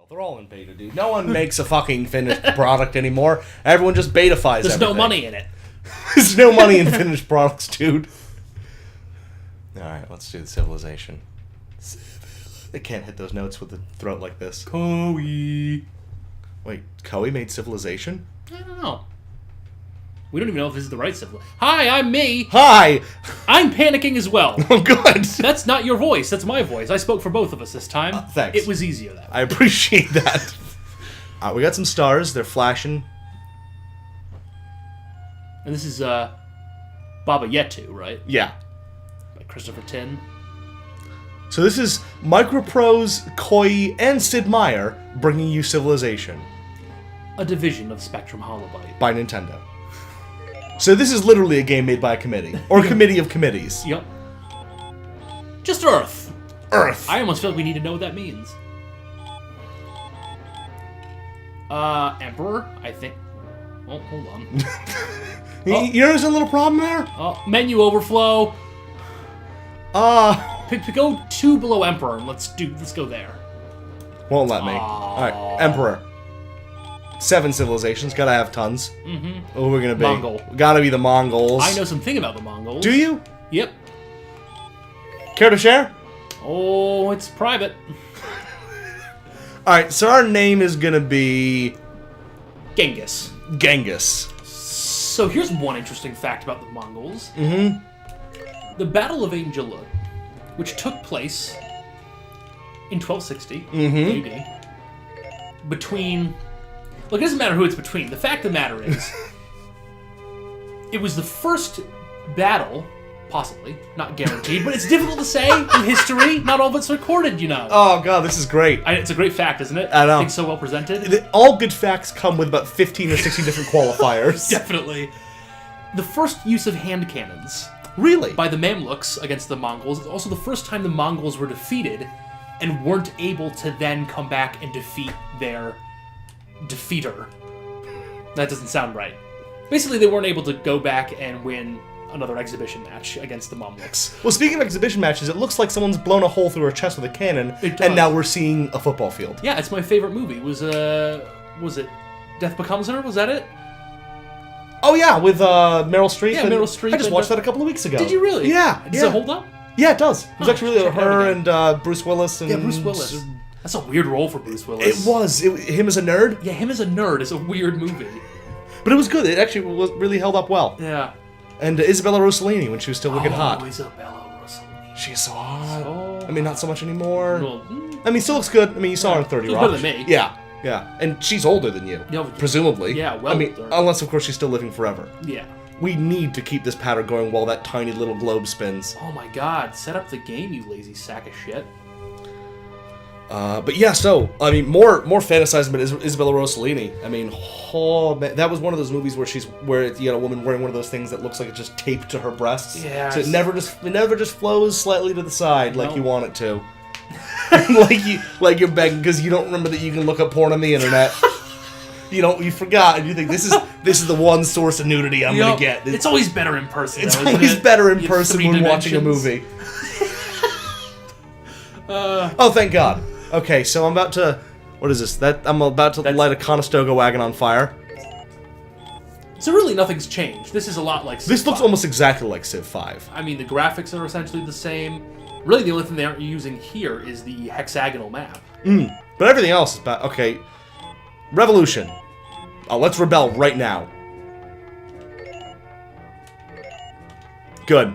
Well, they're all in beta, dude. No one makes a fucking finished product anymore. Everyone just beta-fies everything. There's no money in it. There's no money in finished products, dude. Alright, let's do the civilization. They can't hit those notes with the throat like this. Koei. Wait, Koei made Civilization? I don't know. We don't even know if this is the right civilization. Hi, I'm me. Hi! I'm panicking as well. Oh, good. That's not your voice. That's my voice. I spoke for both of us this time. Thanks. It was easier that way. I appreciate that. We got some stars. They're flashing. And this is Baba Yetu, right? Yeah. By Christopher Tin. So this is MicroProse, Koei, and Sid Meier bringing you Civilization. A division of Spectrum Holobyte. By Nintendo. So this is literally a game made by a committee. Or a committee of committees. Yep. Just Earth. Earth. I almost feel like we need to know what that means. Emperor, I think. Oh, hold on. You know there's a little problem there? Menu overflow. Go 2 below Emperor and let's go there. Won't let me. Alright, Emperor. 7 civilizations, gotta have tons. Mm-hmm. Oh, we're gonna be Mongol. Gotta be the Mongols. I know something about the Mongols. Do you? Yep. Care to share? Oh, it's private. Alright, so our name is gonna be Genghis. Genghis. So here's one interesting fact about the Mongols. Mm-hmm. The Battle of Angela, which took place in 1260 AD, between... Look, it doesn't matter who it's between. The fact of the matter is, it was the first battle, possibly, not guaranteed, but it's difficult to say in history. Not all of it's recorded, you know. Oh, God, this is great. It's a great fact, isn't it? I know. I think so well presented. All good facts come with about 15 or 16 different qualifiers. Definitely. The first use of hand cannons. Really? By the Mamluks against the Mongols. It's also the first time the Mongols were defeated and weren't able to then come back and defeat their defeater. That doesn't sound right. Basically, they weren't able to go back and win another exhibition match against the Mamluks. Well, speaking of exhibition matches, it looks like someone's blown a hole through her chest with a cannon, and now we're seeing a football field. Yeah, it's my favorite movie. Was it Death Becomes Her? Was that it? Oh yeah, with Meryl Streep. Yeah, Meryl Streep. I just watched that a couple of weeks ago. Did you really? Yeah. Does it hold up? Yeah, it does. It was actually really check it out her again. and Bruce Willis. And Yeah, Bruce Willis. That's a weird role for Bruce Willis. It was. Him as a nerd. Yeah, him as a nerd is a weird movie. But it was good. It actually really held up well. Yeah. And Isabella Rossellini when she was still looking hot. Isabella Rossellini. She's so hot. Oh. I mean, not so much anymore. Well, I mean, still looks good. I mean, you saw her in 30 She's Rock. better than me. Yeah. Yeah. And she's older than you. Yeah, presumably. Yeah, well I mean, older. unless, of course, she's still living forever. Yeah. We need to keep this pattern going while that tiny little globe spins. Oh my god, set up the game, you lazy sack of shit. But yeah, so, I mean, more fantasizing about Isabella Rossellini. I mean, oh, man, that was one of those movies where you got a woman wearing one of those things that looks like it's just taped to her breasts. Yeah. So it never just flows slightly to the side like you want it to. like you're begging because you don't remember that you can look up porn on the internet. You forgot, and you think this is the one source of nudity I'm gonna get. It's always better in person. It's though, always isn't better in You person three when watching a dimensions. movie. Oh, thank God. Okay, so I'm about to. What is this? I'm about to light a Conestoga wagon on fire. So really, nothing's changed. This is a lot like Civ This looks 5. almost exactly like Civ 5. I mean, the graphics are essentially the same. Really, the only thing they aren't using here is the hexagonal map. But everything else is bad. Okay. Revolution. Oh, let's rebel right now. Good.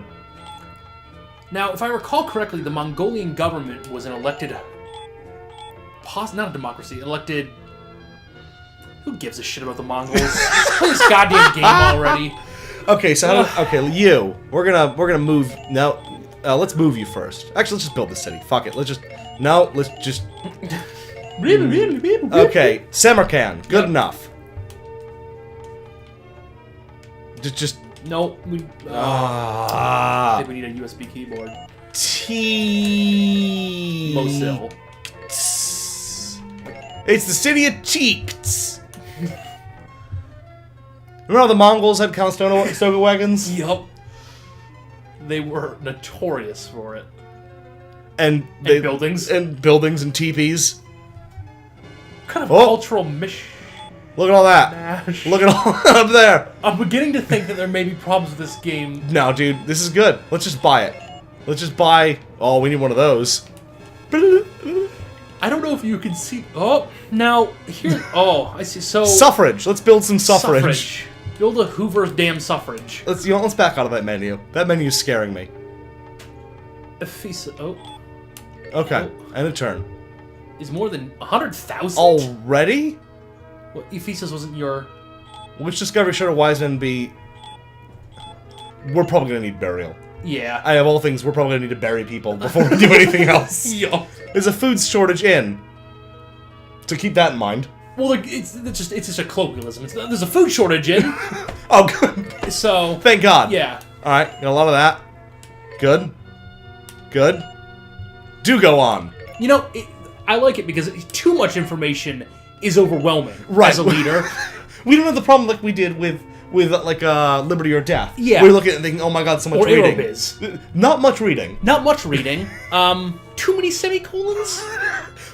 Now, if I recall correctly, the Mongolian government was an elected... not a democracy, elected... Who gives a shit about the Mongols? Just play this goddamn game already. Okay, so we're gonna move now. Let's move you first. Actually, let's just build the city. Fuck it. Let's just Okay, Samarkand. Good enough. Just No, I think we need a USB keyboard. Mosul. It's the city of cheeks. Remember how the Mongols had Conestoga wagons? Yup. They were notorious for it. And buildings. And buildings and teepees. kind of Oh. cultural mish? Look at all that. Nash. Look at all up there. I'm beginning to think that there may be problems with this game. No, dude, this is good. Let's just buy it. Let's just buy... Oh, we need one of those. I don't know if you can see... Oh, now, here... Oh, I see. So... Suffrage. Let's build some suffrage. Build a Hoover's damn suffrage. Let's back out of that menu. That menu's scaring me. Oh. Okay, and a turn. Is more than 100,000? Already? Well, Ephesus wasn't your... Which discovery should a wise man be? We're probably gonna need burial. Yeah. I have all things, we're probably gonna need to bury people before we do anything else. Yup. There's a food shortage in. So keep that in mind. Well, it's just a colloquialism. There's a food shortage in. Oh, good. So... Thank God. Yeah. Alright, got a lot of that. Good. Good. Do go on. You know, I like it because too much information is overwhelming as a leader. We don't have the problem like we did with like Liberty or Death. Yeah. We're looking at it thinking, oh my god, so much reading. Aerobiz. Not much reading. Not much reading. Too many semicolons?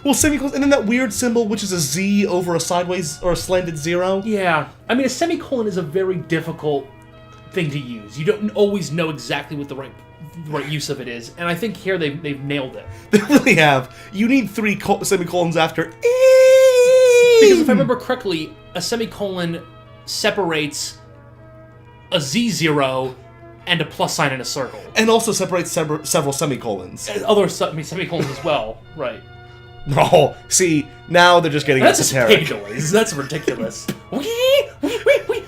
Well, semicolons, and then that weird symbol, which is a Z over a sideways or a slanted zero. Yeah. I mean, a semicolon is a very difficult thing to use. You don't always know exactly what the right use of it is, and I think here they've nailed it. They really have. You need 3 semicolons after. Because if I remember correctly, a semicolon separates a Z0 and a plus sign in a circle. And also separates several semicolons. Other semicolons as well, right. Oh, see, now they're just getting That's esoteric. just pig noise. That's ridiculous. Wee, wee, wee, wee,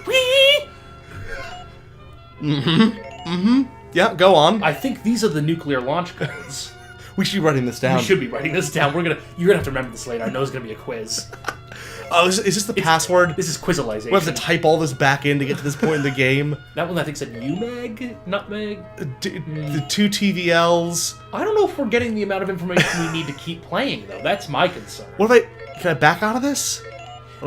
wee. Yeah, go on. I think these are the nuclear launch codes. We should be writing this down. We should be writing this down. You're gonna have to remember this later. I know it's gonna be a quiz. Oh, is this the password? This is quizalization. We have to type all this back in to get to this point in the game. That one I think said UMEG, nutmeg. The 2 TVLs. I don't know if we're getting the amount of information we need to keep playing, though. That's my concern. What if can I back out of this?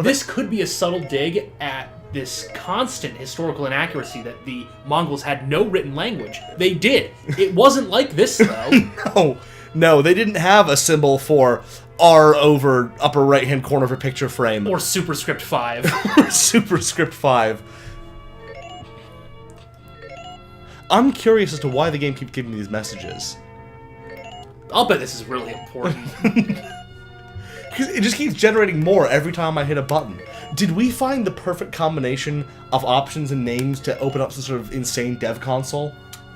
This could be a subtle dig at this constant historical inaccuracy that the Mongols had no written language. They did. It wasn't like this, though. No, they didn't have a symbol for R over upper right-hand corner of a picture frame. Or superscript 5. Or superscript 5. I'm curious as to why the game keeps giving me these messages. I'll bet this is really important. Because it just keeps generating more every time I hit a button. Did we find the perfect combination of options and names to open up some sort of insane dev console?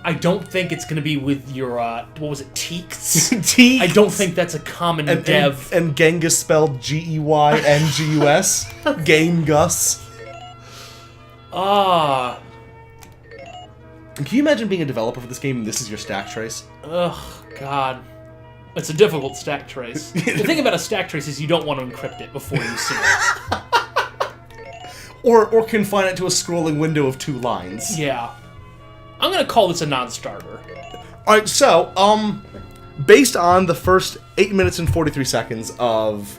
I don't think it's going to be with your, what was it, Teeks? Teeks? I don't think that's a common dev. And Genghis spelled G-E-Y-N-G-U-S. Game Gus. Ah. Can you imagine being a developer for this game and this is your stack trace? Ugh, God. It's a difficult stack trace. The thing about a stack trace is you don't want to encrypt it before you see it. Or confine it to a scrolling window of 2 lines. Yeah. I'm gonna call this a non-starter. Alright, so, based on the first 8 minutes and 43 seconds of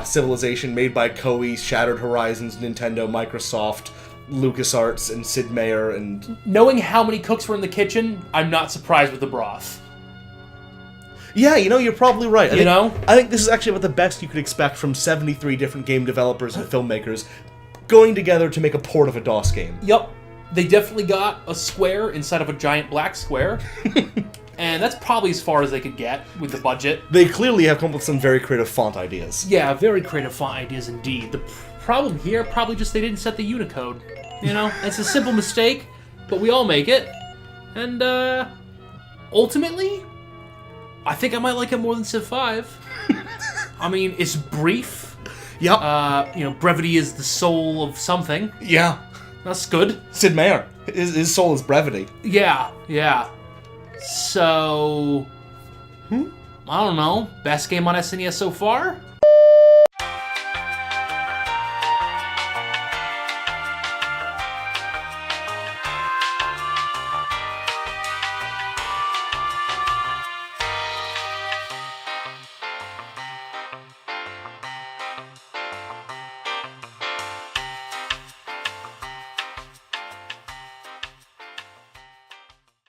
Civilization made by Koei, Shattered Horizons, Nintendo, Microsoft, LucasArts, and Sid Meier, and... Knowing how many cooks were in the kitchen, I'm not surprised with the broth. Yeah, you know, you're probably right. I think this is actually about the best you could expect from 73 different game developers and filmmakers going together to make a port of a DOS game. Yup. They definitely got a square inside of a giant black square. And that's probably as far as they could get with the budget. They clearly have come up with some very creative font ideas. Yeah, very creative font ideas indeed. The problem here, probably just they didn't set the Unicode. You know, it's a simple mistake, but we all make it. And, ultimately, I think I might like it more than Civ 5. I mean, it's brief. Yep. You know, brevity is the soul of something. Yeah. That's good. Sid Meier. His soul is brevity. Yeah, yeah. So... I don't know. Best game on SNES so far?